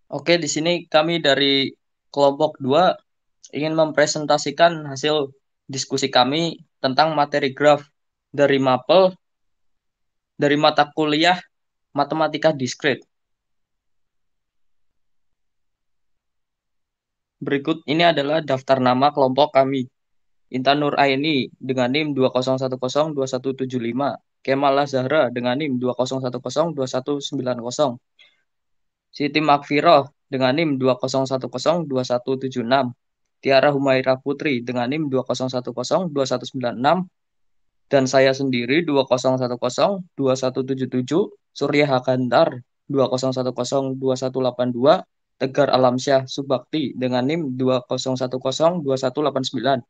Oke, di sini kami dari kelompok 2 ingin mempresentasikan hasil diskusi kami tentang materi graf dari MAPEL dari mata kuliah Matematika Diskrit. Berikut ini adalah daftar nama kelompok kami. Intan Nur Aini dengan NIM 201021175, Kemal Zahra dengan NIM 201021190, Siti Makfiroh dengan NIM 201021176, Tiara Humaira Putri dengan NIM 201021196, dan saya sendiri 201021177, Surya Hakantar 201021182, Tegar Alamsyah Subakti dengan NIM 201021189.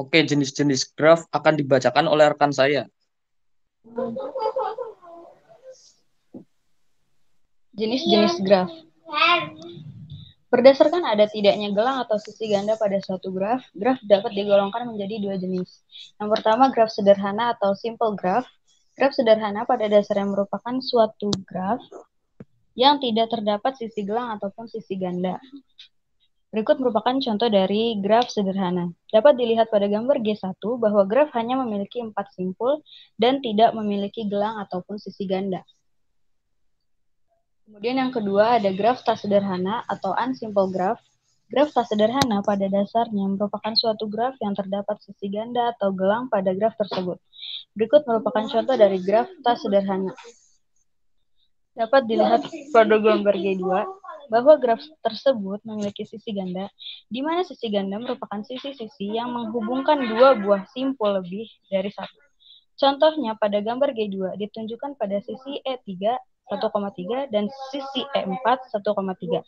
Oke, jenis-jenis graf akan dibacakan oleh rekan saya. Jenis-jenis graf. Berdasarkan ada tidaknya gelang atau sisi ganda pada suatu graf, graf dapat digolongkan menjadi dua jenis. Yang pertama, graf sederhana atau simple graph. Graf sederhana pada dasarnya merupakan suatu graf yang tidak terdapat sisi gelang ataupun sisi ganda. Berikut merupakan contoh dari graf sederhana. Dapat dilihat pada gambar G1 bahwa graf hanya memiliki 4 simpul dan tidak memiliki gelang ataupun sisi ganda. Kemudian yang kedua ada graf tak sederhana atau unsimple graph. Graf tak sederhana pada dasarnya merupakan suatu graf yang terdapat sisi ganda atau gelang pada graf tersebut. Berikut merupakan contoh dari graf tak sederhana. Dapat dilihat pada gambar G2 bahwa graf tersebut memiliki sisi ganda, di mana sisi ganda merupakan sisi-sisi yang menghubungkan dua buah simpul lebih dari satu. Contohnya pada gambar G2 ditunjukkan pada sisi E3 1,3 dan sisi E4 1,3.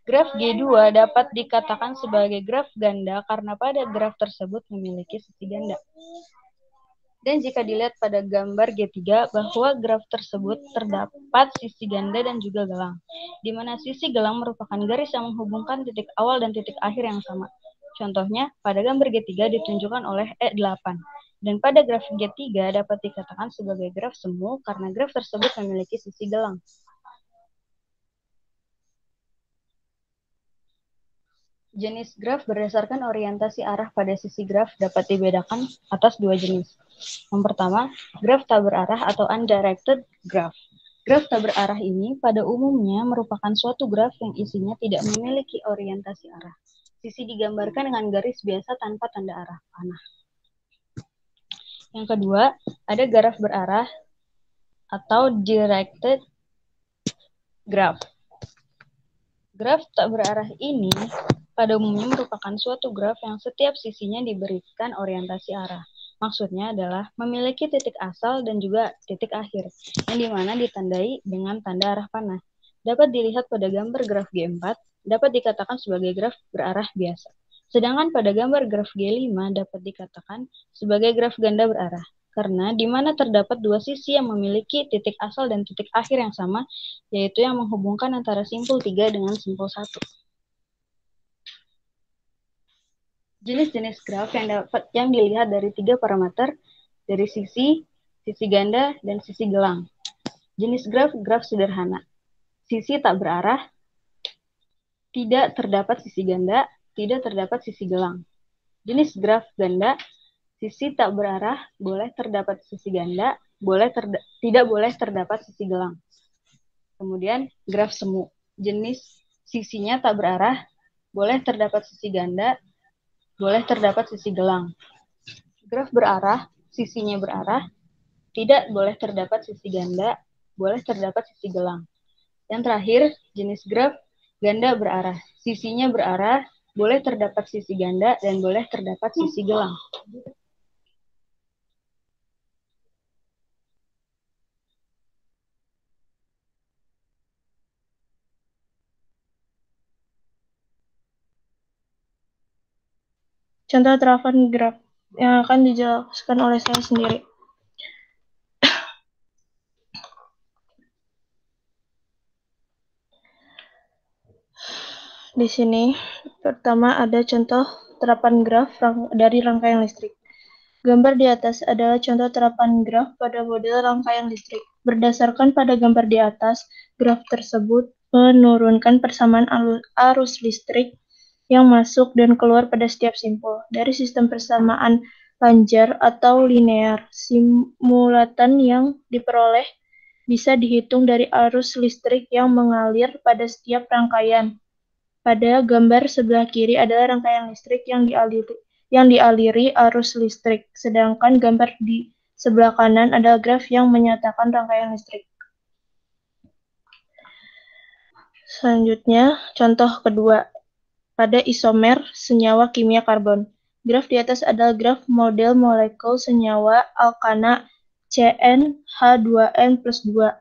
Graf G2 dapat dikatakan sebagai graf ganda karena pada graf tersebut memiliki sisi ganda. Dan jika dilihat pada gambar G3 bahwa graf tersebut terdapat sisi ganda dan juga gelang, di mana sisi gelang merupakan garis yang menghubungkan titik awal dan titik akhir yang sama. Contohnya, pada gambar G3 ditunjukkan oleh E8. Dan pada graf G3 dapat dikatakan sebagai graf semu karena graf tersebut memiliki sisi gelang. Jenis graf berdasarkan orientasi arah pada sisi graf dapat dibedakan atas dua jenis. Yang pertama, graf tak berarah atau undirected graph. Graf tak berarah ini pada umumnya merupakan suatu graf yang isinya tidak memiliki orientasi arah. Sisi digambarkan dengan garis biasa tanpa tanda arah panah. Yang kedua, ada graf berarah atau directed graph. Graf tak berarah ini pada umumnya merupakan suatu graf yang setiap sisinya diberikan orientasi arah. Maksudnya adalah memiliki titik asal dan juga titik akhir, yang dimana ditandai dengan tanda arah panah. Dapat dilihat pada gambar graf G4, dapat dikatakan sebagai graf berarah biasa. Sedangkan pada gambar graf G5 dapat dikatakan sebagai graf ganda berarah. Karena di mana terdapat dua sisi yang memiliki titik asal dan titik akhir yang sama, yaitu yang menghubungkan antara simpul 3 dengan simpul 1. Jenis-jenis graf yang dilihat dari 3 parameter, dari sisi ganda, dan sisi gelang. Jenis graf sederhana. Sisi tak berarah, tidak terdapat sisi ganda, tidak terdapat sisi gelang. Jenis graf ganda, sisi tak berarah, boleh terdapat sisi ganda, tidak boleh terdapat sisi gelang. Kemudian graf semu, jenis sisinya tak berarah, boleh terdapat sisi ganda, boleh terdapat sisi gelang. Graf berarah, sisinya berarah, tidak boleh terdapat sisi ganda, boleh terdapat sisi gelang. Yang terakhir, jenis graf ganda berarah, sisinya berarah, boleh terdapat sisi ganda, dan boleh terdapat sisi gelang. Contoh terapan graf yang akan dijelaskan oleh saya sendiri. Di sini pertama ada contoh terapan graf dari rangkaian listrik. Gambar di atas adalah contoh terapan graf pada model rangkaian listrik. Berdasarkan pada gambar di atas, graf tersebut menurunkan persamaan arus listrik yang masuk dan keluar pada setiap simpul. Dari sistem persamaan lanjar atau linear, simulatan yang diperoleh bisa dihitung dari arus listrik yang mengalir pada setiap rangkaian. Pada gambar sebelah kiri adalah rangkaian listrik yang dialiri arus listrik, sedangkan gambar di sebelah kanan adalah graf yang menyatakan rangkaian listrik. Selanjutnya, contoh kedua. Pada isomer senyawa kimia karbon. Graf di atas adalah graf model molekul senyawa alkana CnH2n+2.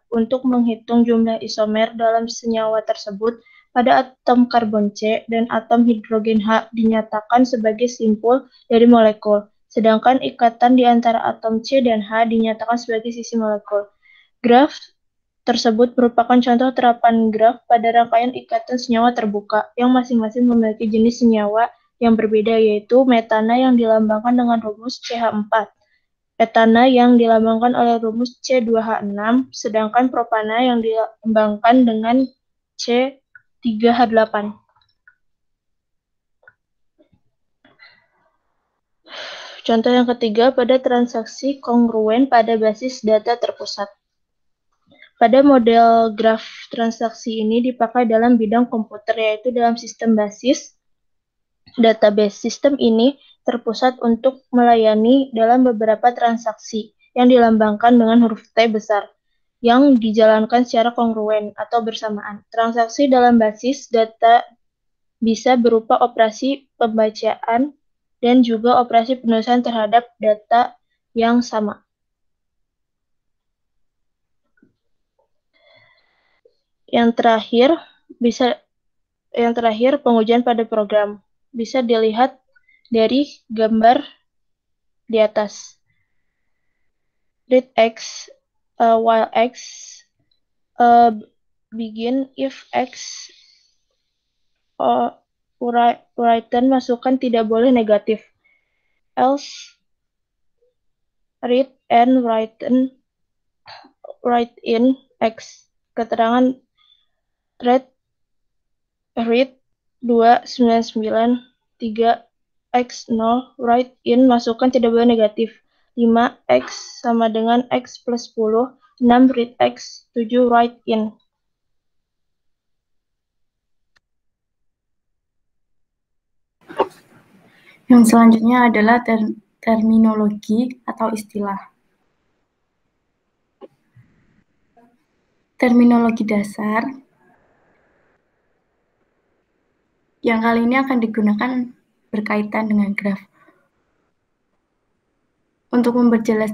Untuk menghitung jumlah isomer dalam senyawa tersebut, pada atom karbon C dan atom hidrogen H dinyatakan sebagai simpul dari molekul, sedangkan ikatan di antara atom C dan H dinyatakan sebagai sisi molekul. Graf tersebut merupakan contoh terapan graf pada rangkaian ikatan senyawa terbuka, yang masing-masing memiliki jenis senyawa yang berbeda, yaitu metana yang dilambangkan dengan rumus CH4, etana yang dilambangkan oleh rumus C2H6, sedangkan propana yang dilambangkan dengan C3H8. Contoh yang ketiga pada transaksi kongruen pada basis data terpusat. Pada model graf transaksi ini dipakai dalam bidang komputer, yaitu dalam sistem basis database. Sistem ini terpusat untuk melayani dalam beberapa transaksi yang dilambangkan dengan huruf T besar, yang dijalankan secara kongruen atau bersamaan. Transaksi dalam basis data bisa berupa operasi pembacaan dan juga operasi penulisan terhadap data yang sama. Yang terakhir, pengujian pada program. Bisa dilihat dari gambar di atas. Read X, while X begin if X written masukkan tidak boleh negatif. Else read and write in X. Keterangan read 299 3x0 write in masukkan tidak boleh negatif. 5x sama dengan x plus 10, 6 read x, 7 write in. Yang selanjutnya adalah terminologi atau istilah. Terminologi dasar yang kali ini akan digunakan berkaitan dengan graf. Untuk memperjelas,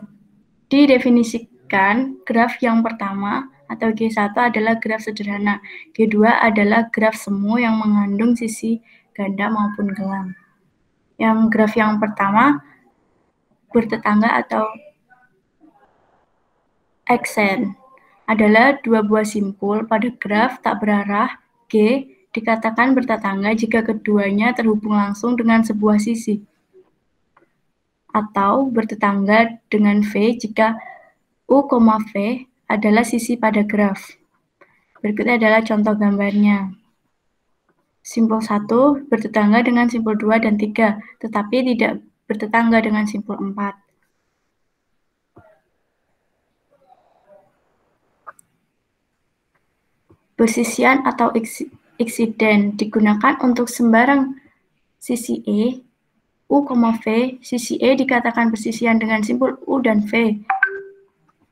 didefinisikan graf yang pertama atau G1 adalah graf sederhana. G2 adalah graf semu yang mengandung sisi ganda maupun gelang. Yang graf yang pertama bertetangga atau aksen adalah dua buah simpul pada graf tak berarah G dikatakan bertetangga jika keduanya terhubung langsung dengan sebuah sisi, atau bertetangga dengan V jika U, V adalah sisi pada graf. Berikut adalah contoh gambarnya. Simpul 1 bertetangga dengan simpul 2 dan 3, tetapi tidak bertetangga dengan simpul 4. Bersisian atau eksiden digunakan untuk sembarang sisi E, U, V, sisi E dikatakan bersisian dengan simpul U dan V.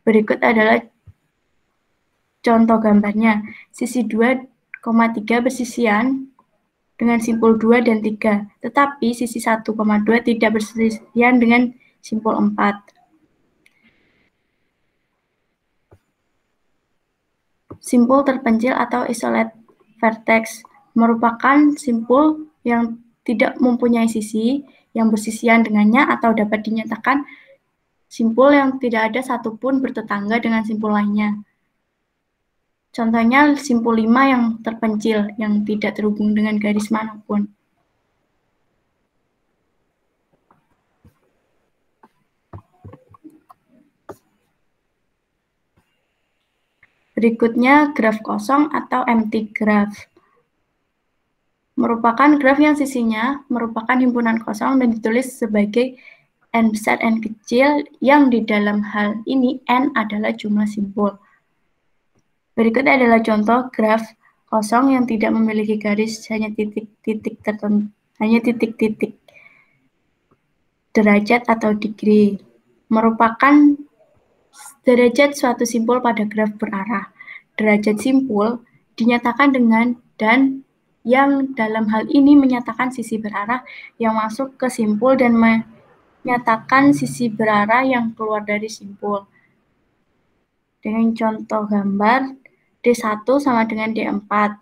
Berikut adalah contoh gambarnya. Sisi 2, 3 bersisian dengan simpul 2 dan 3, tetapi sisi 1, 2 tidak bersisian dengan simpul 4. Simpul terpencil atau isolate vertex merupakan simpul yang tidak mempunyai sisi yang bersisian dengannya atau dapat dinyatakan simpul yang tidak ada satupun bertetangga dengan simpul lainnya. Contohnya simpul 5 yang terpencil yang tidak terhubung dengan garis manapun. Berikutnya graf kosong atau empty graph. Merupakan graf yang sisinya merupakan himpunan kosong dan ditulis sebagai n besar n kecil yang di dalam hal ini n adalah jumlah simpul. Berikut adalah contoh graf kosong yang tidak memiliki garis, hanya titik-titik tertentu, hanya titik-titik derajat atau degree. Merupakan derajat suatu simpul pada graf berarah. Derajat simpul dinyatakan dengan dan yang dalam hal ini menyatakan sisi berarah yang masuk ke simpul dan menyatakan sisi berarah yang keluar dari simpul. Dengan contoh gambar, D1 sama dengan D4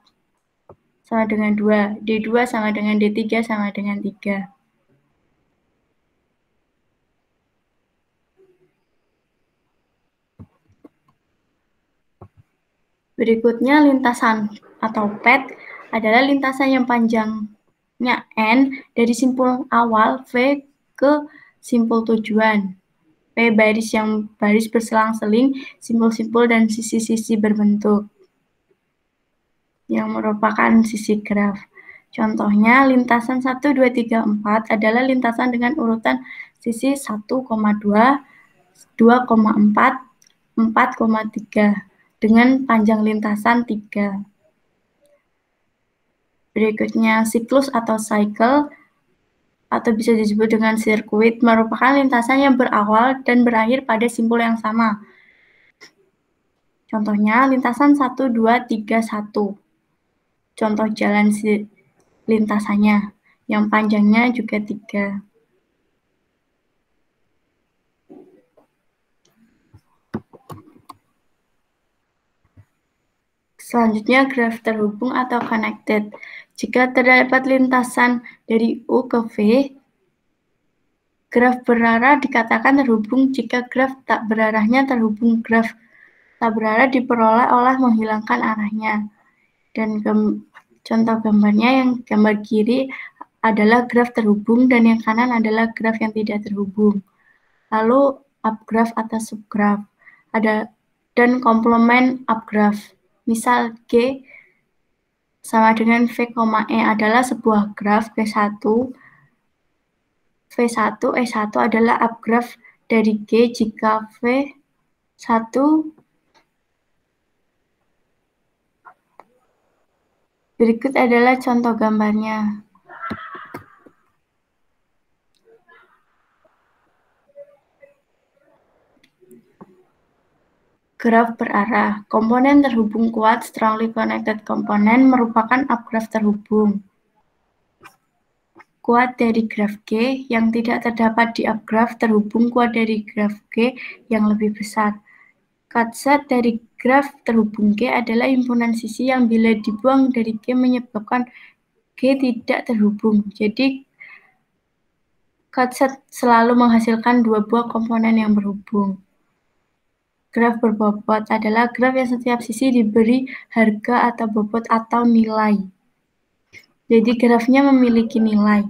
sama dengan 2, D2 sama dengan D3 sama dengan 3. Berikutnya lintasan atau pad adalah lintasan yang panjangnya N dari simpul awal V ke simpul tujuan. P baris yang baris berselang-seling, simpul-simpul dan sisi-sisi berbentuk yang merupakan sisi graf. Contohnya lintasan 1, 2, 3, 4 adalah lintasan dengan urutan sisi 1,2, 2,4, 4,3 dengan panjang lintasan 3. Berikutnya siklus atau cycle atau bisa disebut dengan sirkuit merupakan lintasan yang berawal dan berakhir pada simpul yang sama. Contohnya lintasan 1, 2, 3, 1. Contoh jalan lintasannya yang panjangnya juga 3. Selanjutnya graf terhubung atau connected. Jika terdapat lintasan dari U ke V, graf berarah dikatakan terhubung jika graf tak berarahnya terhubung. Graf tak berarah diperoleh oleh menghilangkan arahnya. Dan contoh gambarnya yang gambar kiri adalah graf terhubung dan yang kanan adalah graf yang tidak terhubung. Lalu upgraph atau subgraph ada dan komplement upgraph. Misal G sama dengan V, E adalah sebuah graf V1. V1, E1 adalah upgraph dari G jika V1 berikut adalah contoh gambarnya. Graf berarah. Komponen terhubung kuat strongly connected komponen merupakan upgraph terhubung kuat dari graf G yang tidak terdapat di upgraph terhubung kuat dari graf G yang lebih besar. Cutset dari graf terhubung G adalah himpunan sisi yang bila dibuang dari G menyebabkan G tidak terhubung. Jadi cutset selalu menghasilkan dua buah komponen yang berhubung. Graf berbobot adalah graf yang setiap sisi diberi harga atau bobot atau nilai. Jadi grafnya memiliki nilai.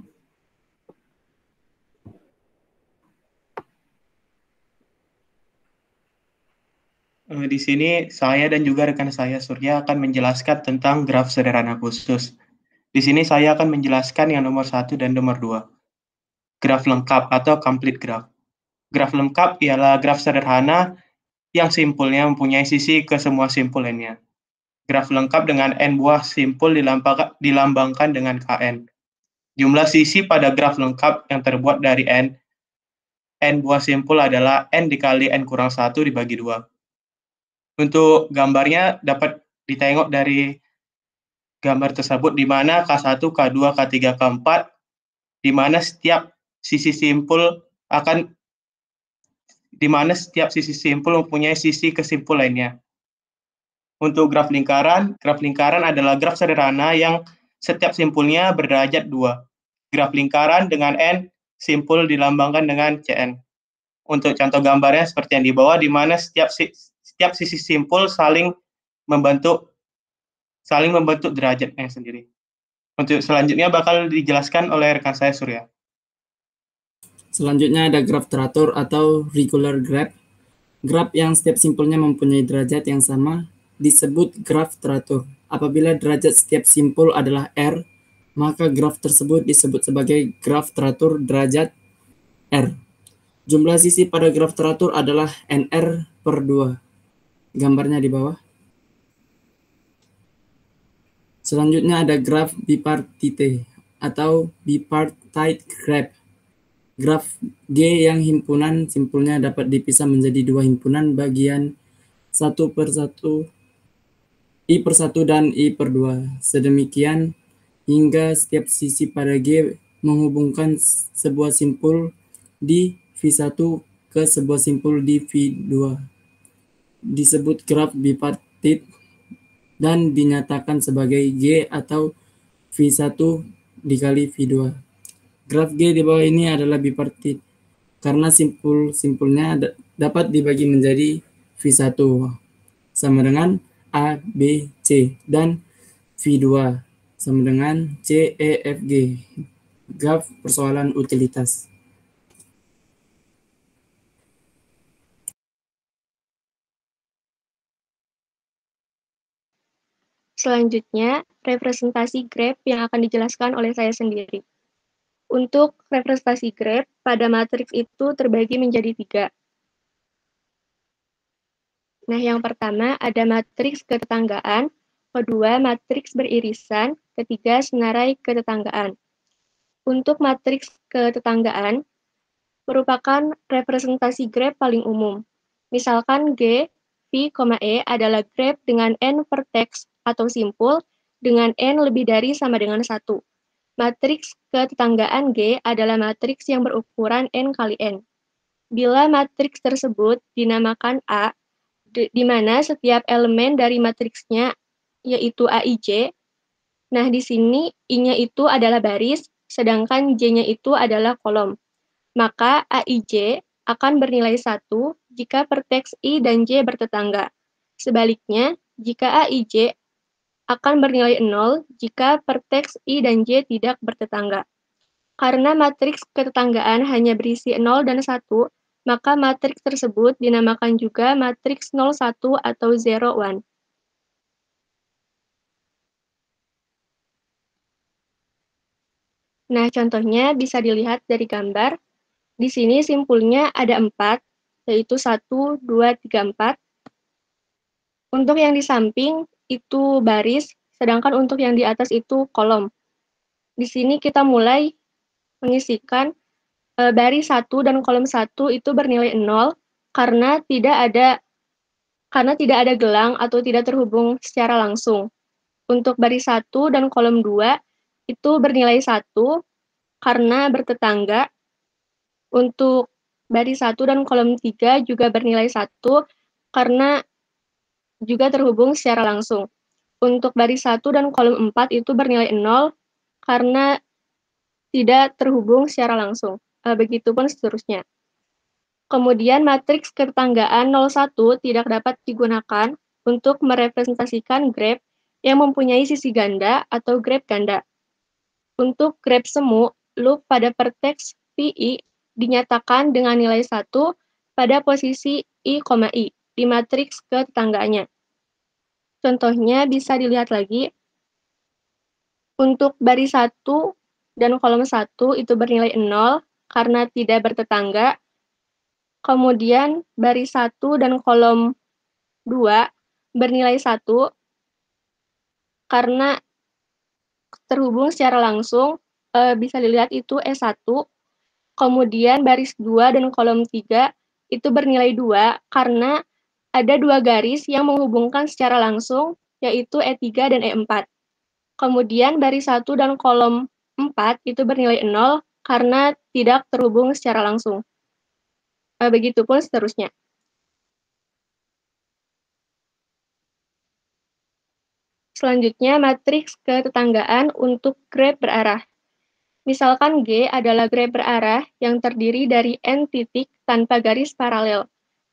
Di sini saya dan juga rekan saya Surya akan menjelaskan tentang graf sederhana khusus. Di sini saya akan menjelaskan yang nomor 1 dan nomor 2. Graf lengkap atau complete graph. Graf lengkap ialah graf sederhana yang simpulnya mempunyai sisi ke semua simpul n-nya. Graf lengkap dengan n buah simpul dilambangkan dengan Kn. Jumlah sisi pada graf lengkap yang terbuat dari n buah simpul adalah n dikali n kurang 1 dibagi 2. Untuk gambarnya dapat ditengok dari gambar tersebut di mana K1, K2, K3, K4 di mana setiap sisi simpul mempunyai sisi kesimpul lainnya. Untuk graf lingkaran adalah graf sederhana yang setiap simpulnya berderajat 2. Graf lingkaran dengan n, simpul dilambangkan dengan Cn. Untuk contoh gambarnya seperti yang di bawah, di mana setiap sisi simpul saling membentuk derajatnya sendiri. Untuk selanjutnya bakal dijelaskan oleh rekan saya Surya. Selanjutnya ada graf teratur atau regular graph. Graf yang setiap simpulnya mempunyai derajat yang sama disebut graf teratur. Apabila derajat setiap simpul adalah R, maka graf tersebut disebut sebagai graf teratur derajat R. Jumlah sisi pada graf teratur adalah NR per 2. Gambarnya di bawah. Selanjutnya ada graf bipartite atau bipartite graph. Graf G yang himpunan simpulnya dapat dipisah menjadi dua himpunan bagian 1/1, I/1 dan I/2. Sedemikian hingga setiap sisi pada G menghubungkan sebuah simpul di V1 ke sebuah simpul di V2. Disebut graf bipartit dan dinyatakan sebagai G atau V1 dikali V2. Graf G di bawah ini adalah bipartit karena simpul-simpulnya dapat dibagi menjadi V1 sama dengan A, B, C dan V2 sama dengan C, E, F, G. Graf persoalan utilitas. Selanjutnya, representasi graf yang akan dijelaskan oleh saya sendiri. Untuk representasi graf pada matriks itu terbagi menjadi 3. Nah, yang pertama ada matriks ketetanggaan, kedua matriks beririsan, ketiga senarai ketetanggaan. Untuk matriks ketetanggaan merupakan representasi graf paling umum. Misalkan G, V, E adalah graf dengan n vertex atau simpul dengan n lebih dari sama dengan 1. Matriks ketetanggaan G adalah matriks yang berukuran n kali n. Bila matriks tersebut dinamakan A, di mana setiap elemen dari matriksnya yaitu AIJ, nah di sini I-nya itu adalah baris, sedangkan J-nya itu adalah kolom. Maka AIJ akan bernilai 1 jika verteks I dan J bertetangga. Sebaliknya, jika AIJ akan bernilai 0 jika verteks I dan J tidak bertetangga. Karena matriks ketetanggaan hanya berisi 0 dan 1, maka matriks tersebut dinamakan juga matriks 01 atau 01. Nah, contohnya bisa dilihat dari gambar. Di sini simpulnya ada 4, yaitu 1, 2, 3, 4. Untuk yang di samping itu baris, sedangkan untuk yang di atas itu kolom. Di sini kita mulai mengisikan baris 1 dan kolom 1 itu bernilai 0 karena tidak ada gelang atau tidak terhubung secara langsung. Untuk baris 1 dan kolom 2 itu bernilai 1 karena bertetangga. Untuk baris 1 dan kolom 3 juga bernilai 1 karena juga terhubung secara langsung. Untuk baris 1 dan kolom 4 itu bernilai 0 karena tidak terhubung secara langsung. Begitupun seterusnya. Kemudian matriks ketetanggaan 01 tidak dapat digunakan untuk merepresentasikan graf yang mempunyai sisi ganda atau graf ganda. Untuk graf semu, loop pada verteks VI dinyatakan dengan nilai 1 pada posisi I, di matriks ketetanggaannya. Contohnya bisa dilihat lagi. Untuk baris 1 dan kolom 1 itu bernilai 0 karena tidak bertetangga. Kemudian baris 1 dan kolom 2 bernilai 1 karena terhubung secara langsung, bisa dilihat itu E1. Kemudian baris 2 dan kolom 3 itu bernilai 2 karena ada dua garis yang menghubungkan secara langsung, yaitu E3 dan E4. Kemudian baris 1 dan kolom 4 itu bernilai 0 karena tidak terhubung secara langsung. Begitupun seterusnya. Selanjutnya, matriks ketetanggaan untuk graf berarah. Misalkan G adalah graf berarah yang terdiri dari n titik tanpa garis paralel.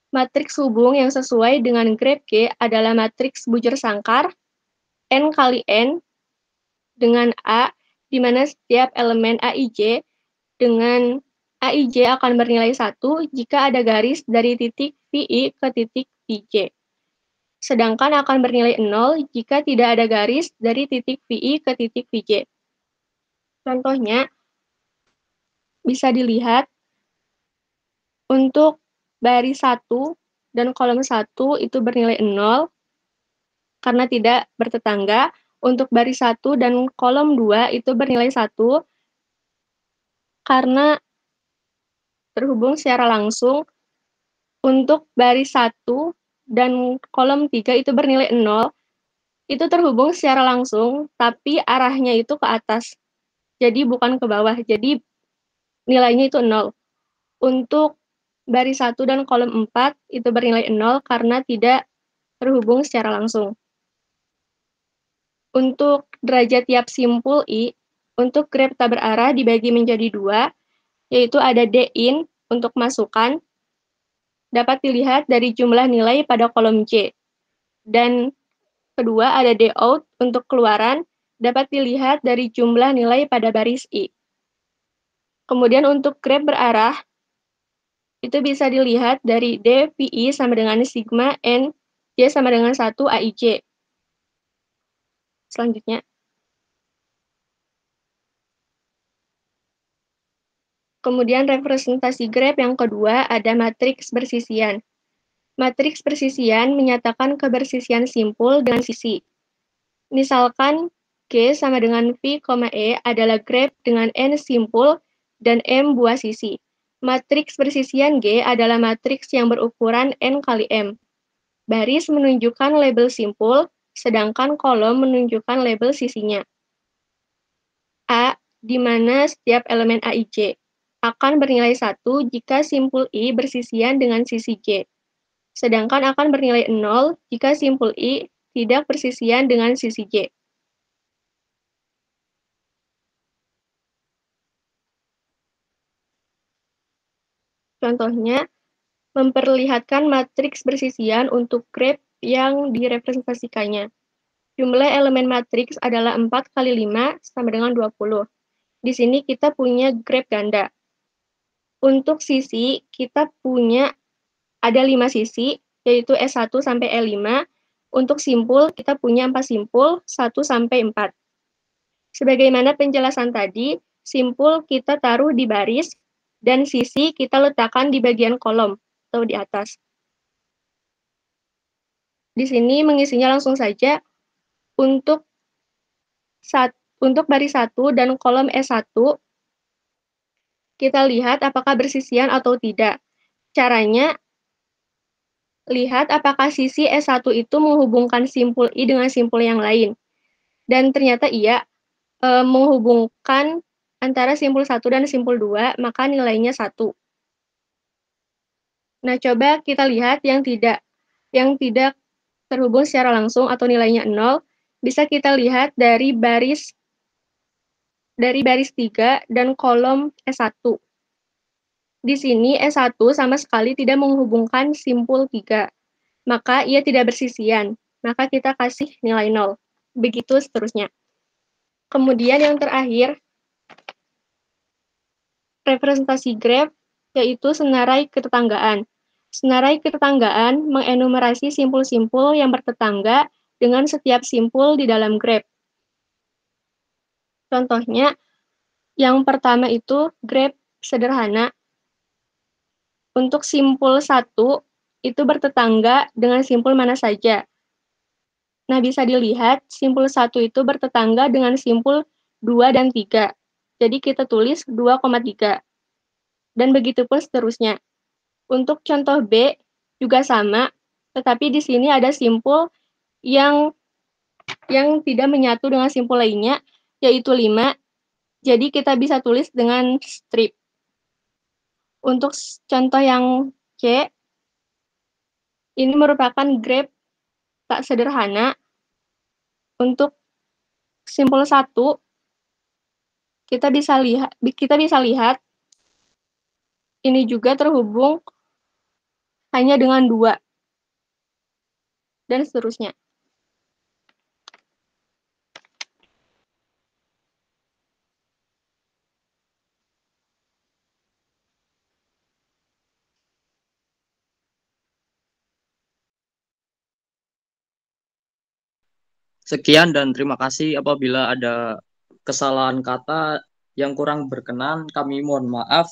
Matriks hubung yang sesuai dengan graf G adalah matriks bujur sangkar n kali n dengan A, di mana setiap elemen AIJ dengan AIJ akan bernilai 1 jika ada garis dari titik VI ke titik VJ. sedangkan akan bernilai 0 jika tidak ada garis dari titik VI ke titik VJ. Contohnya, bisa dilihat untuk baris 1 dan kolom 1 itu bernilai 0 karena tidak bertetangga. Untuk baris 1 dan kolom 2 itu bernilai 1 karena terhubung secara langsung. Untuk baris 1 dan kolom 3 itu bernilai 0, itu terhubung secara langsung, tapi arahnya itu ke atas. Jadi bukan ke bawah, jadi nilainya itu 0. Untuk baris 1 dan kolom 4 itu bernilai 0 karena tidak terhubung secara langsung. Untuk derajat tiap simpul I, untuk graf tak berarah dibagi menjadi 2, yaitu ada D-in untuk masukan, dapat dilihat dari jumlah nilai pada kolom J. Dan kedua ada D-out untuk keluaran, dapat dilihat dari jumlah nilai pada baris I. Kemudian untuk graf berarah, itu bisa dilihat dari D VI sama dengan sigma N J sama dengan 1 AIJ. Selanjutnya. Kemudian representasi graf yang kedua ada matriks bersisian. Matriks bersisian menyatakan kebersisian simpul dengan sisi. Misalkan G sama dengan V, E adalah graf dengan N simpul dan M buah sisi. Matriks bersisian G adalah matriks yang berukuran N kali M. Baris menunjukkan label simpul, sedangkan kolom menunjukkan label sisinya. A, di mana setiap elemen AIJ akan bernilai 1 jika simpul I bersisian dengan sisi J, sedangkan akan bernilai 0 jika simpul I tidak bersisian dengan sisi J. Contohnya, memperlihatkan matriks bersisian untuk graf yang direpresentasikannya. Jumlah elemen matriks adalah 4 kali 5 sama dengan 20. Di sini kita punya graf ganda. Untuk sisi, kita punya ada 5 sisi, yaitu S1 sampai E5. Untuk simpul, kita punya 4 simpul, 1 sampai 4. Sebagaimana penjelasan tadi, simpul kita taruh di baris, dan sisi kita letakkan di bagian kolom atau di atas. Di sini mengisinya langsung saja. Untuk baris 1 dan kolom S1, kita lihat apakah bersisian atau tidak. Caranya, lihat apakah sisi S1 itu menghubungkan simpul I dengan simpul yang lain. Dan ternyata iya, menghubungkan antara simpul 1 dan simpul 2, maka nilainya 1. Nah, coba kita lihat yang tidak terhubung secara langsung atau nilainya 0, bisa kita lihat dari baris 3 dan kolom S1. Di sini S1 sama sekali tidak menghubungkan simpul 3, maka ia tidak bersisian, maka kita kasih nilai 0. Begitu seterusnya. Kemudian yang terakhir, representasi graf, yaitu senarai ketetanggaan. Senarai ketetanggaan mengenumerasi simpul-simpul yang bertetangga dengan setiap simpul di dalam graf. Contohnya, yang pertama itu graf sederhana. Untuk simpul 1, itu bertetangga dengan simpul mana saja. Nah, bisa dilihat simpul 1 itu bertetangga dengan simpul 2 dan 3. Jadi kita tulis 2,3. Dan begitu pun seterusnya. Untuk contoh B juga sama, tetapi di sini ada simpul yang tidak menyatu dengan simpul lainnya, yaitu 5. Jadi kita bisa tulis dengan strip. Untuk contoh yang C, ini merupakan graf tak sederhana. Untuk simpul 1, kita bisa lihat ini juga terhubung hanya dengan 2, dan seterusnya. Sekian dan terima kasih. Apabila ada kesalahan kata yang kurang berkenan, kami mohon maaf.